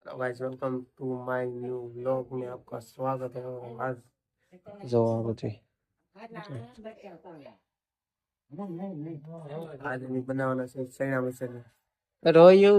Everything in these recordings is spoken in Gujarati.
तो guys welcome to my new vlog में आपका स्वागत है। और आज जो बच्चे आज मैं बनाना है चना मसाला रोयू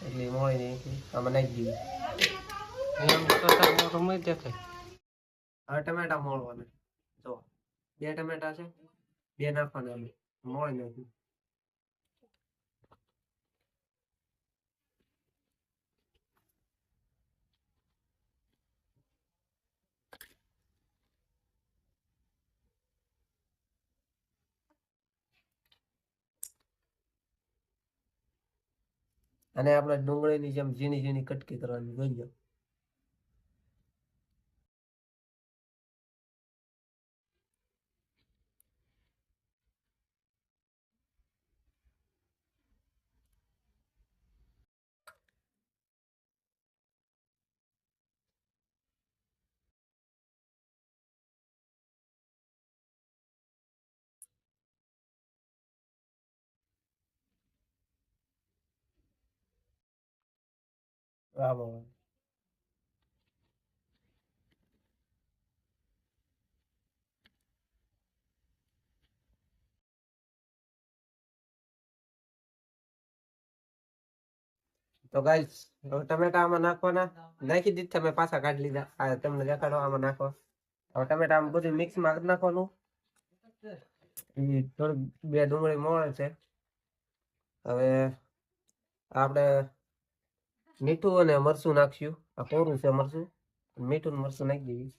એટલે મોળી નહીં આમાં નાખી દીધું એમ તો ટમેટો મય દેખાય હવે ટમેટા મોળવાના જો 2 ટમેટા છે 2 નાખવાના મોળી નાખ્યું અને આપણે ડુંગળીની જેમ ઝીણી ઝીણી કટકી કરવાની જોઈએ બરાબર તો ગાઈસ હવે ટમેટા આમાં નાખવાના નાખી દીધા મેં પાછા કાઢી લીધા આ તમને દેખાડો આમાં નાખો હવે ટમેટા આમાં બધું મિક્સ માં કરી નાખવાનું થોડી 2 ડુંગળી મોળે છે હવે આપણે મીઠું અને મરચું નાખશું આ કોરું છે મરચું મીઠું ને મરચું નાખી દેવી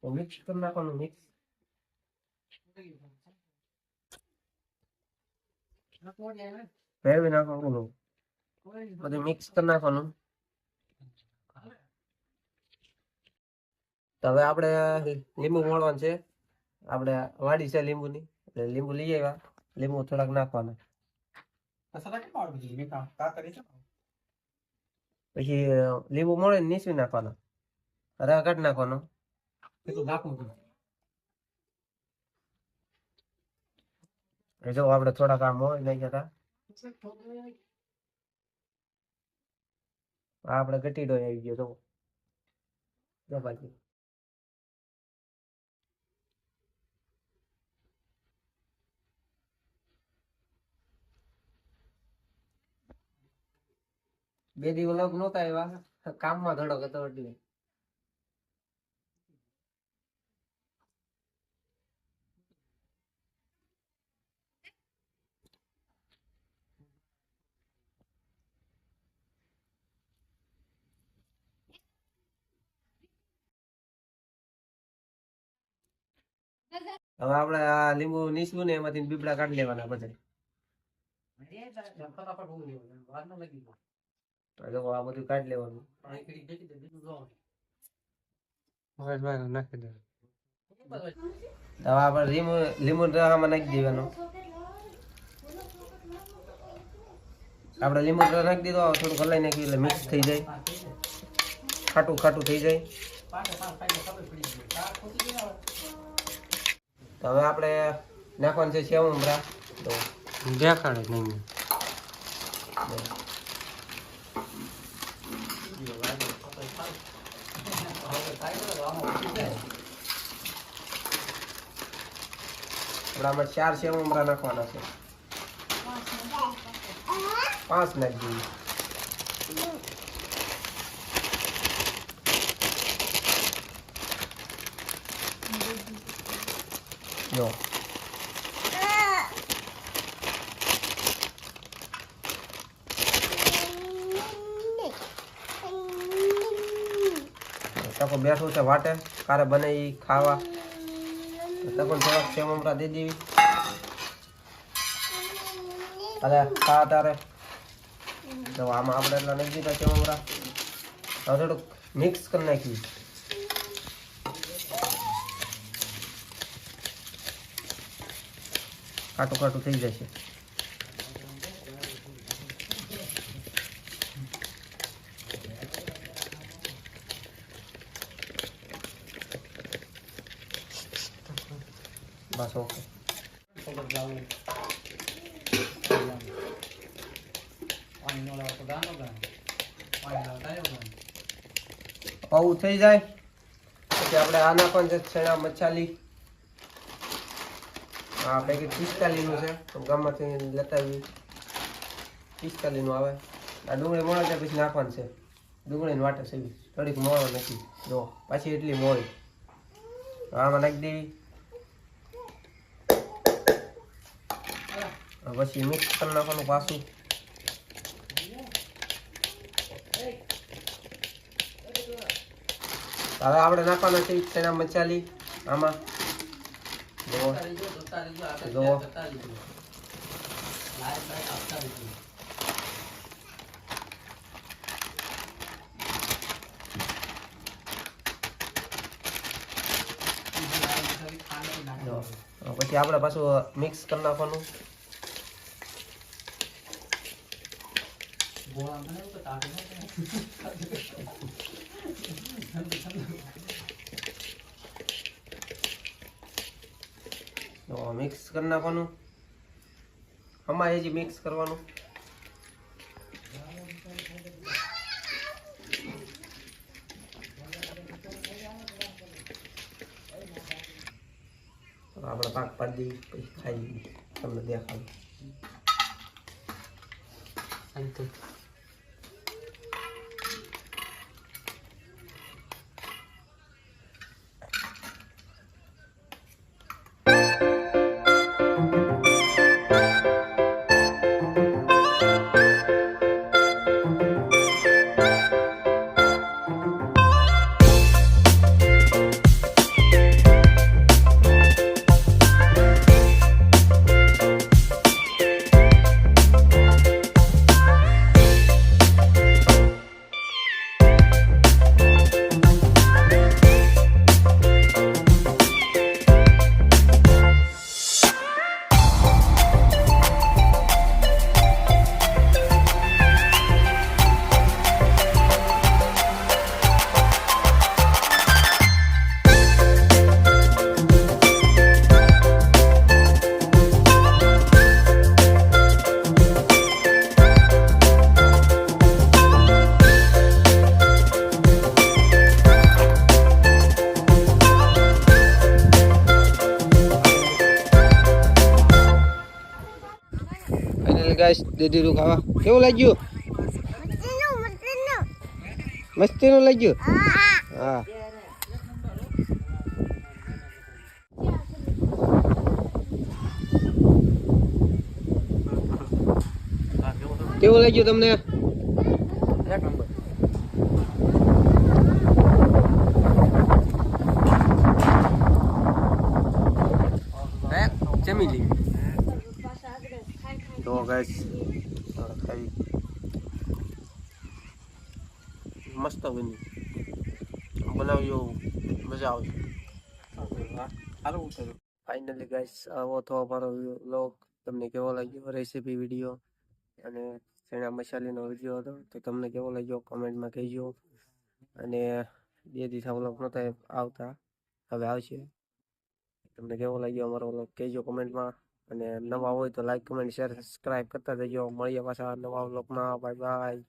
તો મિક્સ કરી નાખવાનું મિક્સ ફેરવી નાખવાનું બધું મિક્સ કરી નાખવાનું તો હવે આપણે લીંબુ મોળવાનું છે આપણે વાડી છે લીંબુની એટલે લીંબુ લઈ આવ્યા લીંબુ થોડાક નાખવાના પછી લીંબુ મોળે નીસવી નાખવાના રવા કાઢી નાખવાનો જો આપણે થોડાક આ મોળી નાખ્યા હતા આપણે ગટીડો આવી ગયો જો બાકી બે દિવસ લોક નહોતા આવ્યા કામમાં ધડક હતો એટલે હવે આપણે આ લીંબુ નીસવું ને એમાંથી બીબડા કાઢી લેવાના બધા આ બધું કાઢી લેવાનું હવે આપણે લીંબુ આમાં નાખી દેવાનું આપણે લીંબુ નાખી દીધો થોડું હલાઈ નાખ્યું એટલે મિક્સ થઈ જાય ખાટું ખાટું થઈ જાય તો હવે આપણે નાખવાનું છે સેવ મમરા. તો દેખાડે નહીં. આપણામાં 4 સેવ મમરા નાખવાના છે. 5 નાખી દઈએ. જો તકો બેઠું છે વાટે કારે બને ઈ ખાવા. તકો થોડાક સેવ મમરા દઈ દેવી. અરે ખા તારે. તો આમાં આપણે એટલા નાખી દીધા સેવ મમરા. હવે થોડુંક મિક્સ કરી નાખી. કાટું કાટું થઈ જશે. બસ ઓકે. આવું થઈ જાય પછી આપણે આ નાખવાનું છે ચણા મસાલી. આ પેકેટ 45 નું છે તો ગામમાંથી લેતા આવી. 45 નું આવે. આ ડુંગળી મોળા ત્યાં પછી નાખવાનું છે. ડુંગળીને વાટે છે થોડીક મોળો નથી. જો પાછી એટલી મોળી આમાં નાખી દેવી. પછી મિક્સ કરી નાખવાનું પાછું. હવે આપણે નાખવાના છે ચણા મસાલી આમાં. જો પછી આપણે પાછું મિક્સ કરી નાખવાનું. મિક્સ કરી નાખવાનું. આમાં હજી મિક્સ કરવાનું. આપણે પાક પાડી દઈએ પછી ખાઈ તમને દેખાડું. ગાઈસ દે દીધું ખાવા. કેવું લાગ્યું? મસ્તીનું લાગ્યું. હા કેવું લાગ્યું તમને? એક નંબર. જમી લીધું. તો ગાઈસ ખાઈ મસ્ત બની બનાવ્યો. મજા આવશે. ફાઇનલી ગાઈસ આવો તો અમારો વ્લોગ તમને કેવો લાગ્યો? રેસીપી વિડીયો અને ચણા મસાલીનો વિડીયો હતો તો તમને કેવો લાગ્યો કમેન્ટમાં કહેજો. અને 2 દિવસ વ્લોગ નહોતા આવતા, હવે આવશે. તમને કેવો લાગ્યો અમારો વ્લોગ કહેજો કમેન્ટમાં. અને નવા હોય તો લાઈક કમેન્ટ શેર સબસ્ક્રાઇબ કરતા જજો. મળીએ પાછા નવા વ્લોગમાં. Bye bye.